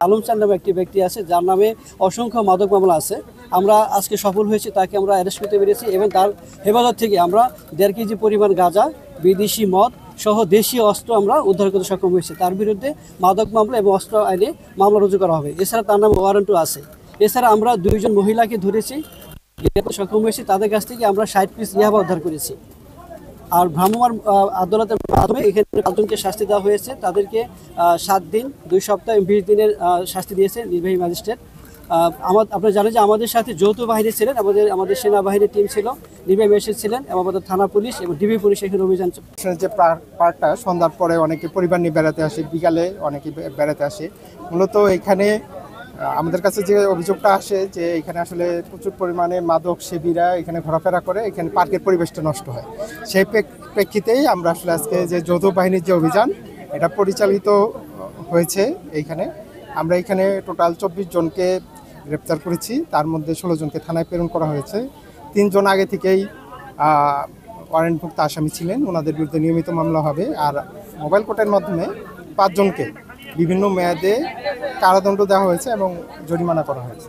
আলম চান নামে একটি ব্যক্তি আছে যার নামে অসংখ্য মাদক মামলা আছে। আমরা আজকে সফল হয়েছি, তাকে আমরা অ্যারেস্ট করতে পেরেছি এবং তার হেফাজত থেকে আমরা 1.5 কেজি পরিমাণ গাঁজা, বিদেশি মদ সহ দেশীয় অস্ত্র আমরা উদ্ধার করতে সক্ষম হয়েছি। তার বিরুদ্ধে মাদক মামলা এবং অস্ত্র আইনে মামলা রুজু করা হবে। এছাড়া তার নামে ওয়ারেন্টও আছে। এছাড়া আমরা 2 জন মহিলাকে ধরেছি, সক্ষম হয়েছি। তাদের কাছ থেকে আমরা 60 পিস ইয়াবা উদ্ধার করেছি। আর ভ্রাম্যমাণ আদালতের মাধ্যমে এখানে 5 জনকে শাস্তি দেওয়া হয়েছে। তাদেরকে 7 দিন, 2 সপ্তাহ এবং 20 দিনের শাস্তি দিয়েছে নির্বাহী ম্যাজিস্ট্রেট। আপনারা জানেন যে আমাদের সাথে যৌথ বাহিনী ছিলেন, আমাদের সেনাবাহিনীর টিম ছিল, নির্বাহী ম্যাজিস্ট্রেট ছিলেন এবং আমাদের থানা পুলিশ এবং ডিবি পুলিশ এখানে অভিযান। যে পার্কটা সন্ধ্যার পরে অনেকে পরিবার নিয়ে বেড়াতে আসে, বিকালে অনেকে বেড়াতে আসে। মূলত এখানে আমাদের কাছে যে অভিযোগটা আসে যে এখানে আসলে প্রচুর পরিমাণে মাদক সেবীরা এখানে ঘোরাফেরা করে, এখানে পার্কের পরিবেশটা নষ্ট হয়। সেই প্রেক্ষিতেই আমরা আসলে আজকে যে যৌথ বাহিনীর যে অভিযান এটা পরিচালিত হয়েছে। আমরা এখানে টোটাল 24 জনকে গ্রেপ্তার করেছি। তার মধ্যে 16 জনকে থানায় প্রেরণ করা হয়েছে। 3 জন আগে থেকেই ওয়ারেন্টভুক্ত আসামি ছিলেন, ওনাদের বিরুদ্ধে নিয়মিত মামলা হবে। আর মোবাইল কোর্টের মাধ্যমে 5 জনকে বিভিন্ন মেয়াদে কারাদণ্ড দেওয়া হয়েছে এবং জরিমানা করা হয়েছে।